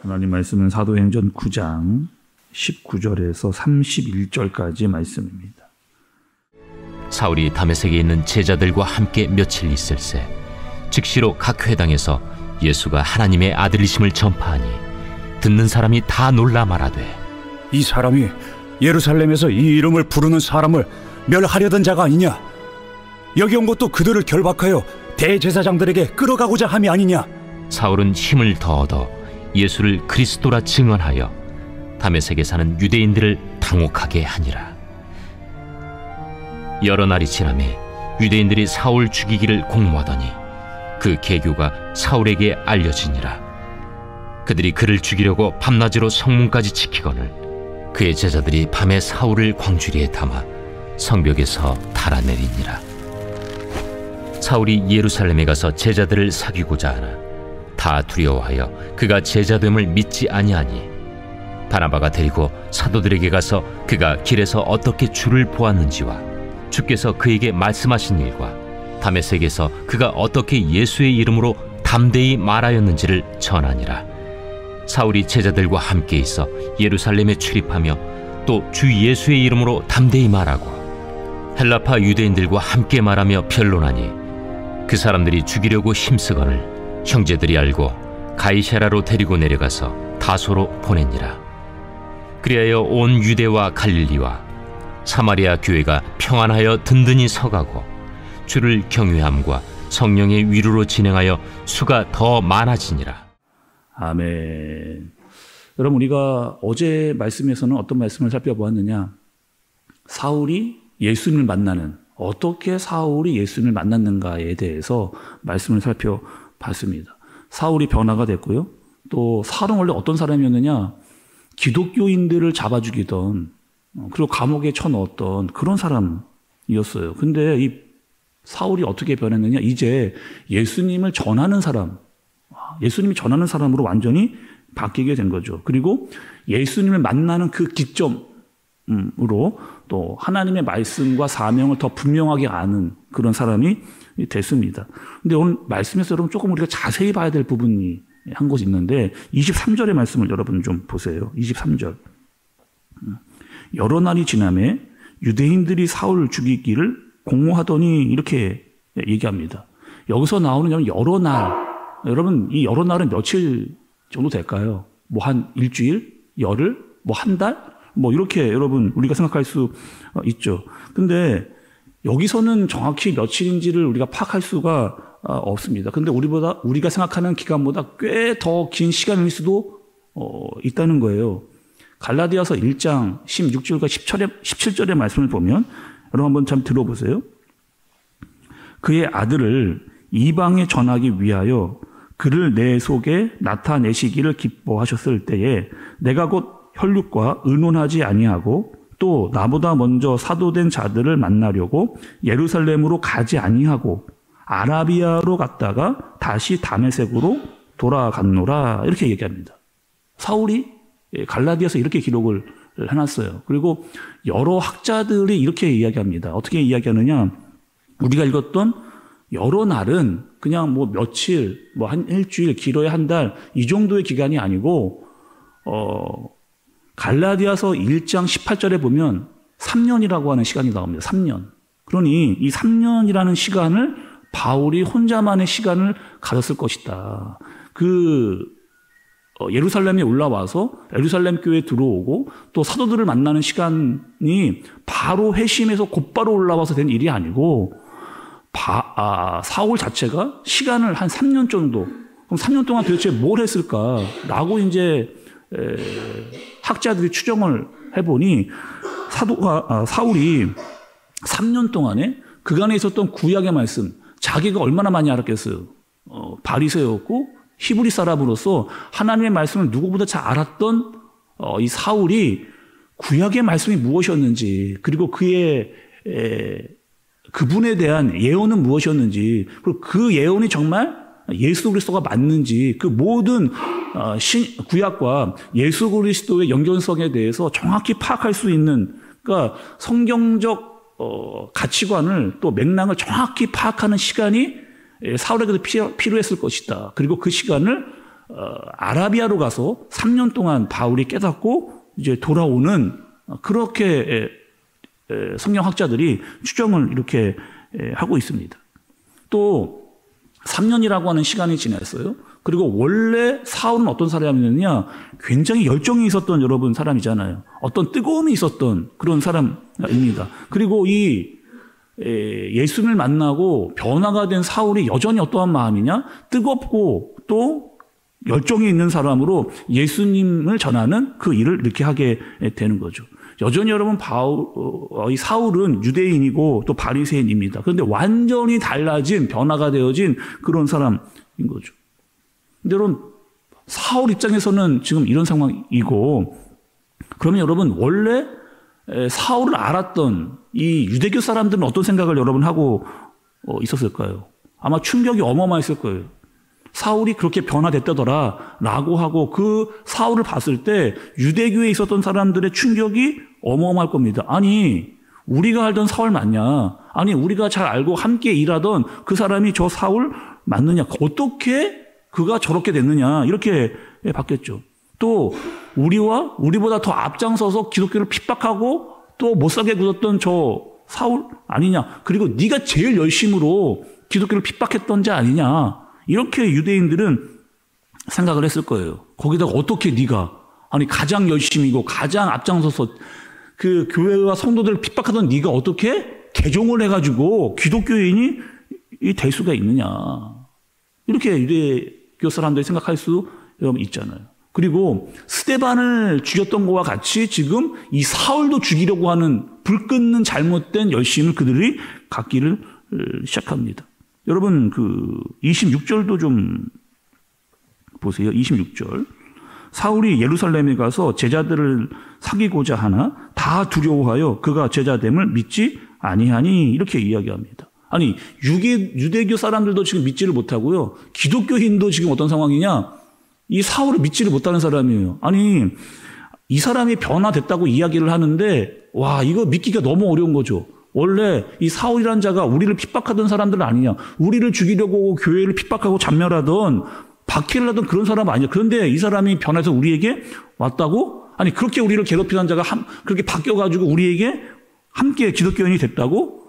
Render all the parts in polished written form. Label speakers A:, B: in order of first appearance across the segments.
A: 하나님 말씀은 사도행전 9장 19절에서 31절까지 말씀입니다.
B: 사울이 다메섹에 있는 제자들과 함께 며칠 있을새 즉시로 각 회당에서 예수가 하나님의 아들이심을 전파하니 듣는 사람이 다 놀라 말하되
C: 이 사람이 예루살렘에서 이 이름을 부르는 사람을 멸하려던 자가 아니냐? 여기 온 것도 그들을 결박하여 대제사장들에게 끌어가고자 함이 아니냐?
B: 사울은 힘을 더 얻어 예수를 그리스도라 증언하여 다메섹에 사는 유대인들을 당혹하게 하니라. 여러 날이 지나매 유대인들이 사울 죽이기를 공모하더니 그 계교가 사울에게 알려지니라. 그들이 그를 죽이려고 밤낮으로 성문까지 지키거늘 그의 제자들이 밤에 사울을 광주리에 담아 성벽에서 달아내리니라. 사울이 예루살렘에 가서 제자들을 사귀고자 하나 다 두려워하여 그가 제자됨을 믿지 아니하니 바나바가 데리고 사도들에게 가서 그가 길에서 어떻게 주를 보았는지와 주께서 그에게 말씀하신 일과 다메섹에서 그가 어떻게 예수의 이름으로 담대히 말하였는지를 전하니라. 사울이 제자들과 함께 있어 예루살렘에 출입하며 또 주 예수의 이름으로 담대히 말하고 헬라파 유대인들과 함께 말하며 변론하니 그 사람들이 죽이려고 힘쓰거늘 형제들이 알고 가이사랴로 데리고 내려가서 다소로 보내니라. 그리하여 온 유대와 갈릴리와 사마리아 교회가 평안하여 든든히 서가고 주를 경외함과 성령의 위로로 진행하여 수가 더 많아지니라.
A: 아멘. 여러분, 우리가 어제 말씀에서는 어떤 말씀을 살펴보았느냐? 사울이 예수님을 만나는, 어떻게 사울이 예수님을 만났는가에 대해서 말씀을 살펴봤습니다. 사울이 변화가 됐고요. 또 사울은 원래 어떤 사람이었느냐? 기독교인들을 잡아 죽이던, 그리고 감옥에 쳐넣었던 그런 사람이었어요. 근데 이 사울이 어떻게 변했느냐? 이제 예수님을 전하는 사람, 예수님이 전하는 사람으로 완전히 바뀌게 된 거죠. 그리고 예수님을 만나는 그 기점으로 또 하나님의 말씀과 사명을 더 분명하게 아는 그런 사람이 됐습니다. 근데 오늘 말씀에서 여러분 조금 우리가 자세히 봐야 될 부분이 한 곳이 있는데 23절의 말씀을 여러분 좀 보세요. 23절. 여러 날이 지나매 유대인들이 사울을 죽이기를 공모하더니 이렇게 얘기합니다. 여기서 나오는 여러 날, 여러분 이 여러 날은 며칠 정도 될까요? 뭐 한 일주일, 열흘, 뭐 한 달, 뭐 이렇게 여러분 우리가 생각할 수 있죠. 근데 여기서는 정확히 며칠인지를 우리가 파악할 수가 없습니다. 근데 우리가 생각하는 기간보다 꽤 더 긴 시간일 수도 있다는 거예요. 갈라디아서 1장 16절과 17절의 말씀을 보면 여러분 한번 참 들어보세요. 그의 아들을 이방에 전하기 위하여 그를 내 속에 나타내시기를 기뻐하셨을 때에 내가 곧 혈육과 의논하지 아니하고 또 나보다 먼저 사도된 자들을 만나려고 예루살렘으로 가지 아니하고 아라비아로 갔다가 다시 다메섹으로 돌아갔노라 이렇게 얘기합니다. 사울이 갈라디아서 이렇게 기록을 해놨어요. 그리고 여러 학자들이 이렇게 이야기합니다. 어떻게 이야기하느냐? 우리가 읽었던 여러 날은 그냥 뭐 며칠, 뭐 한 일주일, 길어야 한 달 이 정도의 기간이 아니고 갈라디아서 1장 18절에 보면 3년이라고 하는 시간이 나옵니다. 3년. 그러니 이 3년이라는 시간을 바울이 혼자만의 시간을 가졌을 것이다. 예루살렘에 올라와서 예루살렘 교회에 들어오고 또 사도들을 만나는 시간이 바로 회심해서 곧바로 올라와서 된 일이 아니고 사울 자체가 시간을 한 3년 정도, 그럼 3년 동안 도대체 뭘 했을까라고 이제 학자들이 추정을 해보니 사울이 3년 동안에 그간에 있었던 구약의 말씀, 자기가 얼마나 많이 알았겠어요. 바리새였고 히브리 사람으로서 하나님의 말씀을 누구보다 잘 알았던 이 사울이 구약의 말씀이 무엇이었는지, 그리고 그분에 대한 예언은 무엇이었는지, 그리고 그 예언이 정말 예수 그리스도가 맞는지, 그 모든 구약과 예수 그리스도의 연결성에 대해서 정확히 파악할 수 있는, 그러니까 성경적 가치관을 또 맥락을 정확히 파악하는 시간이 사울에게도 필요했을 것이다. 그리고 그 시간을 아라비아로 가서 3년 동안 바울이 깨닫고 이제 돌아오는 그렇게 성경학자들이 추정을 이렇게 하고 있습니다. 또 3년이라고 하는 시간이 지났어요. 그리고 원래 사울은 어떤 사람이었느냐? 굉장히 열정이 있었던 여러분 사람이잖아요. 어떤 뜨거움이 있었던 그런 사람입니다. 그리고 이 예수님을 만나고 변화가 된 사울이 여전히 어떠한 마음이냐? 뜨겁고 또 열정이 있는 사람으로 예수님을 전하는 그 일을 이렇게 하게 되는 거죠. 여전히 여러분 이 사울은 유대인이고 또 바리새인입니다. 그런데 완전히 달라진 변화가 되어진 그런 사람인 거죠. 근데 여러분 사울 입장에서는 지금 이런 상황이고, 그러면 여러분 원래 사울을 알았던 이 유대교 사람들은 어떤 생각을 여러분 하고 있었을까요? 아마 충격이 어마어마했을 거예요. 사울이 그렇게 변화됐다더라 라고 하고 그 사울을 봤을 때 유대교에 있었던 사람들의 충격이 어마어마할 겁니다. 아니 우리가 알던 사울 맞냐? 아니 우리가 잘 알고 함께 일하던 그 사람이 저 사울 맞느냐? 어떻게 그가 저렇게 됐느냐? 이렇게 봤겠죠. 또 우리보다 더 앞장서서 기독교를 핍박하고 또 못살게 굴었던 저 사울 아니냐? 그리고 네가 제일 열심으로 기독교를 핍박했던 자 아니냐? 이렇게 유대인들은 생각을 했을 거예요. 거기다가 어떻게 네가 아니 가장 열심이고 가장 앞장서서 그 교회와 성도들을 핍박하던 네가 어떻게 개종을 해가지고 기독교인이 될 수가 있느냐? 이렇게 유대교 사람들이 생각할 수 있잖아요. 그리고 스데반을 죽였던 것과 같이 지금 이 사울도 죽이려고 하는 불 끊는 잘못된 열심을 그들이 갖기를 시작합니다. 여러분 그 26절도 좀 보세요. 26절. 사울이 예루살렘에 가서 제자들을 사귀고자 하나 다 두려워하여 그가 제자됨을 믿지 아니하니 이렇게 이야기합니다. 아니 유대교 사람들도 지금 믿지를 못하고요. 기독교인도 지금 어떤 상황이냐? 이 사울을 믿지를 못하는 사람이에요. 아니 이 사람이 변화됐다고 이야기를 하는데 와 이거 믿기가 너무 어려운 거죠. 원래 이 사울이라는 자가 우리를 핍박하던 사람들 아니냐. 우리를 죽이려고 교회를 핍박하고 잔멸하던 박해를 하던 그런 사람 아니냐. 그런데 이 사람이 변해서 우리에게 왔다고? 아니 그렇게 우리를 괴롭히던 자가 그렇게 바뀌어가지고 우리에게 함께 기독교인이 됐다고?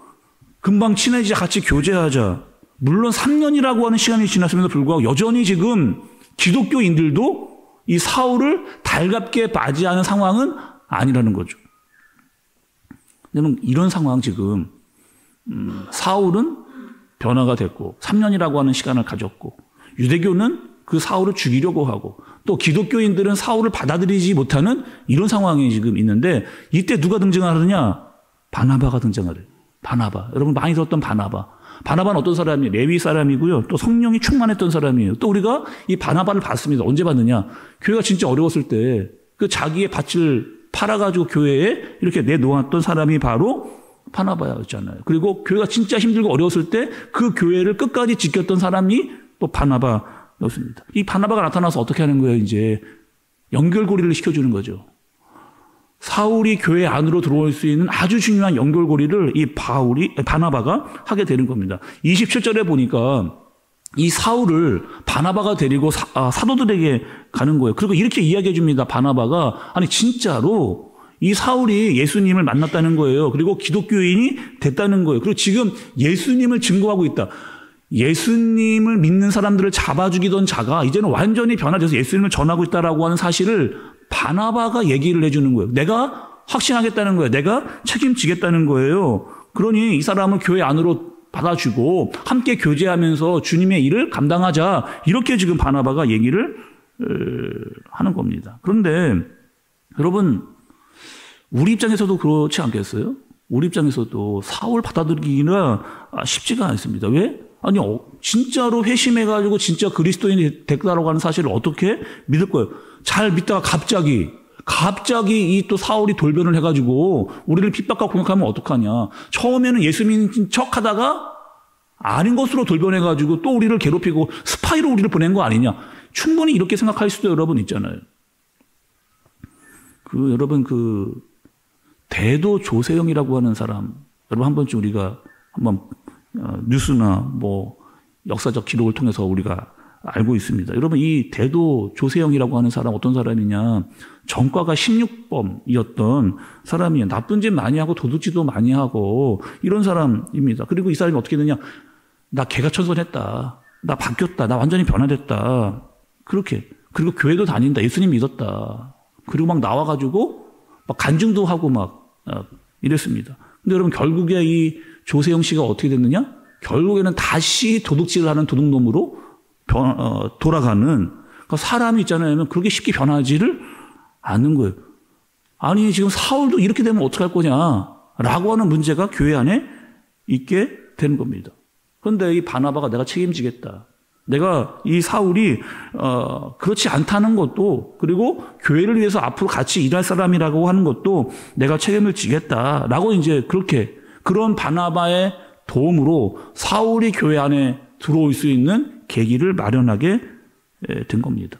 A: 금방 친해지자 같이 교제하자. 물론 3년이라고 하는 시간이 지났음에도 불구하고 여전히 지금 기독교인들도 이 사울을 달갑게 맞이하는 상황은 아니라는 거죠. 여러분 이런 상황 지금 사울은 변화가 됐고 3년이라고 하는 시간을 가졌고 유대교는 그 사울을 죽이려고 하고 또 기독교인들은 사울을 받아들이지 못하는 이런 상황이 지금 있는데 이때 누가 등장하느냐? 바나바가 등장하래요. 바나바. 여러분 많이 들었던 바나바. 바나바는 어떤 사람이에요? 레위 사람이고요. 또 성령이 충만했던 사람이에요. 또 우리가 이 바나바를 봤습니다. 언제 봤느냐? 교회가 진짜 어려웠을 때 그 자기의 밭을 팔아가지고 교회에 이렇게 내놓았던 사람이 바로 바나바였잖아요. 그리고 교회가 진짜 힘들고 어려웠을 때 그 교회를 끝까지 지켰던 사람이 또 바나바였습니다. 이 바나바가 나타나서 어떻게 하는 거예요? 이제 연결고리를 시켜주는 거죠. 사울이 교회 안으로 들어올 수 있는 아주 중요한 연결고리를 이 바나바가 하게 되는 겁니다. 27절에 보니까 이 사울을 바나바가 데리고 사도들에게 가는 거예요. 그리고 이렇게 이야기해 줍니다. 바나바가 아니 진짜로 이 사울이 예수님을 만났다는 거예요. 그리고 기독교인이 됐다는 거예요. 그리고 지금 예수님을 증거하고 있다. 예수님을 믿는 사람들을 잡아 죽이던 자가 이제는 완전히 변화돼서 예수님을 전하고 있다라고 하는 사실을 바나바가 얘기를 해주는 거예요. 내가 확신하겠다는 거예요. 내가 책임지겠다는 거예요. 그러니 이 사람을 교회 안으로 받아주고 함께 교제하면서 주님의 일을 감당하자. 이렇게 지금 바나바가 얘기를 하는 겁니다. 그런데 여러분 우리 입장에서도 그렇지 않겠어요? 우리 입장에서도 사울 받아들이기는 쉽지가 않습니다. 왜? 아니 진짜로 회심해가지고 진짜 그리스도인이 됐다라고 하는 사실을 어떻게 믿을 거예요? 잘 믿다가 갑자기 이 또 사울이 돌변을 해가지고 우리를 핍박하고 공격하면 어떡하냐. 처음에는 예수 믿는 척하다가 아닌 것으로 돌변해가지고 또 우리를 괴롭히고 스파이로 우리를 보낸 거 아니냐. 충분히 이렇게 생각할 수도 여러분 있잖아요. 여러분 대도 조세영이라고 하는 사람 여러분 한 번쯤 우리가 한번 뉴스나 뭐 역사적 기록을 통해서 우리가 알고 있습니다. 여러분, 이 대도 조세영이라고 하는 사람 어떤 사람이냐? 전과가 16범이었던 사람이에요. 나쁜 짓 많이 하고 도둑질도 많이 하고 이런 사람입니다. 그리고 이 사람이 어떻게 되냐? 나 개가천선했다. 나 바뀌었다. 나 완전히 변화됐다. 그렇게. 그리고 교회도 다닌다. 예수님 믿었다. 그리고 막 나와가지고 막 간증도 하고 막 이랬습니다. 근데 여러분, 결국에 이 조세영 씨가 어떻게 됐느냐? 결국에는 다시 도둑질을 하는 도둑놈으로 돌아가는, 그러니까 사람이 있잖아요. 그렇게 쉽게 변하지를 않는 거예요. 아니, 지금 사울도 이렇게 되면 어떡할 거냐라고 하는 문제가 교회 안에 있게 되는 겁니다. 그런데 이 바나바가 내가 책임지겠다. 내가 이 사울이 그렇지 않다는 것도, 그리고 교회를 위해서 앞으로 같이 일할 사람이라고 하는 것도 내가 책임을 지겠다라고 이제 그렇게, 그런 바나바의 도움으로 사울이 교회 안에 들어올 수 있는 계기를 마련하게 된 겁니다.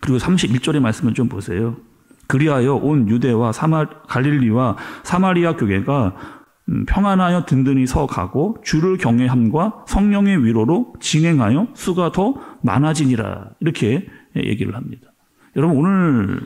A: 그리고 31절의 말씀을 좀 보세요. 그리하여 온 유대와 갈릴리와 사마리아 교회가 평안하여 든든히 서가고 주를 경외함과 성령의 위로로 진행하여 수가 더 많아지니라. 이렇게 얘기를 합니다. 여러분, 오늘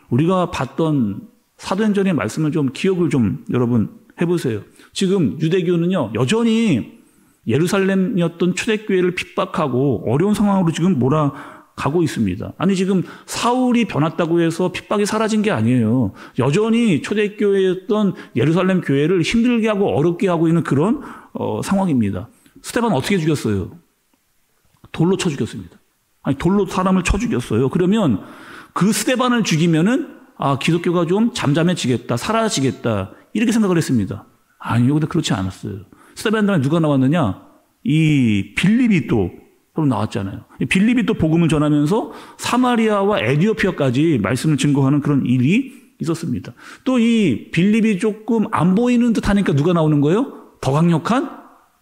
A: 우리가 봤던 사도행전의 말씀을 좀 기억을 좀 여러분 해보세요. 지금 유대교는요, 여전히 예루살렘이었던 초대교회를 핍박하고 어려운 상황으로 지금 몰아가고 있습니다. 아니, 지금 사울이 변했다고 해서 핍박이 사라진 게 아니에요. 여전히 초대교회였던 예루살렘 교회를 힘들게 하고 어렵게 하고 있는 그런 상황입니다. 스데반 어떻게 죽였어요? 돌로 쳐 죽였습니다. 아니, 돌로 사람을 쳐 죽였어요. 그러면 그 스데반을 죽이면은 기독교가 좀 잠잠해지겠다, 사라지겠다, 이렇게 생각을 했습니다. 아니요, 근데 그렇지 않았어요. 스데반 다음에 누가 나왔느냐? 이 빌립이 또 나왔잖아요. 빌립이 또 복음을 전하면서 사마리아와 에디오피아까지 말씀을 증거하는 그런 일이 있었습니다. 또 이 빌립이 조금 안 보이는 듯 하니까 누가 나오는 거예요? 더 강력한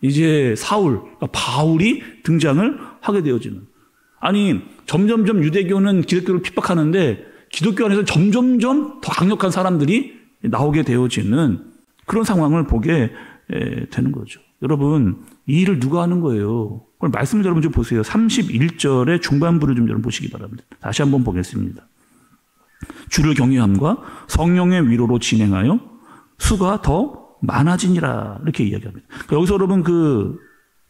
A: 이제 사울, 바울이 등장을 하게 되어지는. 아니, 점점점 유대교는 기독교를 핍박하는데 기독교 안에서 점점점 더 강력한 사람들이 나오게 되어지는 그런 상황을 보게 되는 거죠. 여러분, 이 일을 누가 하는 거예요? 오늘 말씀을 여러분 좀 보세요. 31절의 중반부를 좀 여러분 보시기 바랍니다. 다시 한번 보겠습니다. 주를 경외함과 성령의 위로로 진행하여 수가 더 많아지니라. 이렇게 이야기합니다. 그러니까 여기서 여러분 그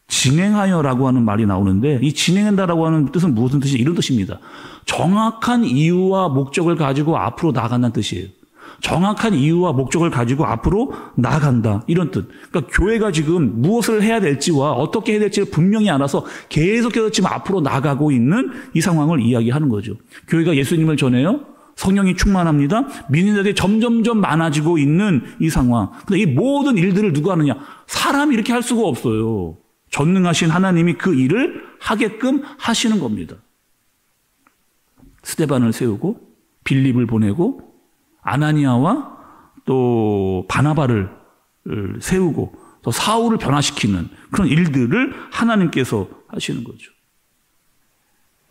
A: 진행하여라고 하는 말이 나오는데, 이 진행한다라고 하는 뜻은 무슨 뜻이? 이런 뜻입니다. 정확한 이유와 목적을 가지고 앞으로 나아간다는 뜻이에요. 정확한 이유와 목적을 가지고 앞으로 나아간다, 이런 뜻. 그러니까 교회가 지금 무엇을 해야 될지와 어떻게 해야 될지를 분명히 알아서 계속해서 지금 앞으로 나아가고 있는 이 상황을 이야기하는 거죠. 교회가 예수님을 전해요. 성령이 충만합니다. 믿는 자들이 점점점 많아지고 있는 이 상황. 근데 이 모든 일들을 누가 하느냐? 사람이 이렇게 할 수가 없어요. 전능하신 하나님이 그 일을 하게끔 하시는 겁니다. 스데반을 세우고 빌립을 보내고 아나니아와 또 바나바를 세우고 또 사울을 변화시키는 그런 일들을 하나님께서 하시는 거죠.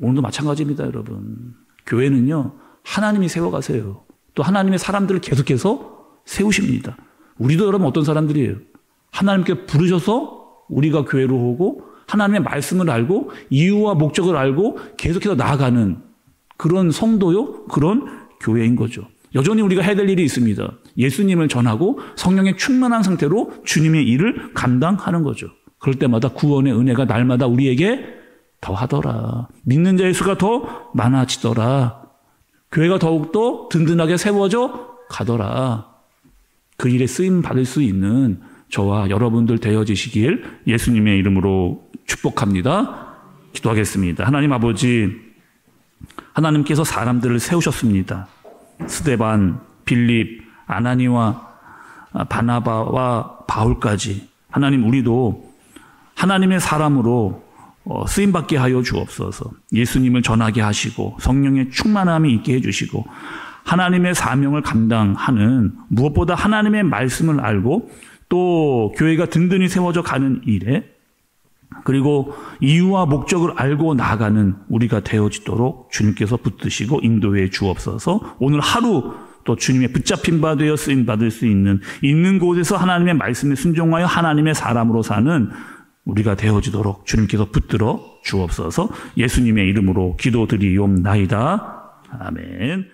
A: 오늘도 마찬가지입니다, 여러분. 교회는요, 하나님이 세워가세요. 또 하나님의 사람들을 계속해서 세우십니다. 우리도 여러분 어떤 사람들이에요? 하나님께 부르셔서 우리가 교회로 오고 하나님의 말씀을 알고 이유와 목적을 알고 계속해서 나아가는 그런 성도요, 그런 교회인 거죠. 여전히 우리가 해야 될 일이 있습니다. 예수님을 전하고 성령의 충만한 상태로 주님의 일을 감당하는 거죠. 그럴 때마다 구원의 은혜가 날마다 우리에게 더하더라. 믿는 자의 수가 더 많아지더라. 교회가 더욱더 든든하게 세워져 가더라. 그 일에 쓰임 받을 수 있는 저와 여러분들 되어지시길 예수님의 이름으로 축복합니다. 기도하겠습니다. 하나님 아버지, 하나님께서 사람들을 세우셨습니다. 스데반, 빌립, 아나니와 바나바와 바울까지. 하나님, 우리도 하나님의 사람으로 쓰임받게 하여 주옵소서. 예수님을 전하게 하시고 성령의 충만함이 있게 해주시고 하나님의 사명을 감당하는, 무엇보다 하나님의 말씀을 알고 또 교회가 든든히 세워져 가는 일에, 그리고 이유와 목적을 알고 나아가는 우리가 되어지도록 주님께서 붙드시고 인도해 주옵소서. 오늘 하루 또 주님의 붙잡힌 바 되어 쓰임 받을 수 있는 곳에서 하나님의 말씀에 순종하여 하나님의 사람으로 사는 우리가 되어지도록 주님께서 붙들어 주옵소서. 예수님의 이름으로 기도드리옵나이다. 아멘.